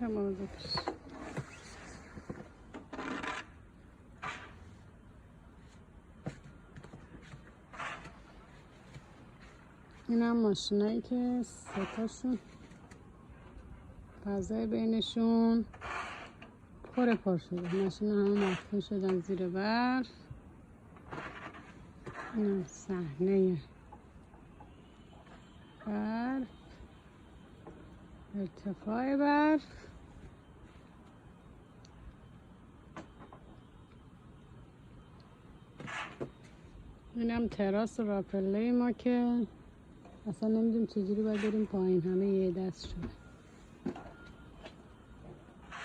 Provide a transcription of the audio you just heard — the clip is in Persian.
یکم آزادش. این هم ماشینایی که ستاشون فضای بینشون پر شده. ماشین همه مدفون شدن زیر برف. این هم صحنه برف، ارتفاع برف. این هم تراس راپله ما که اصلا نمیدونیم چجوری باید بریم پایین، همه یه دست شده.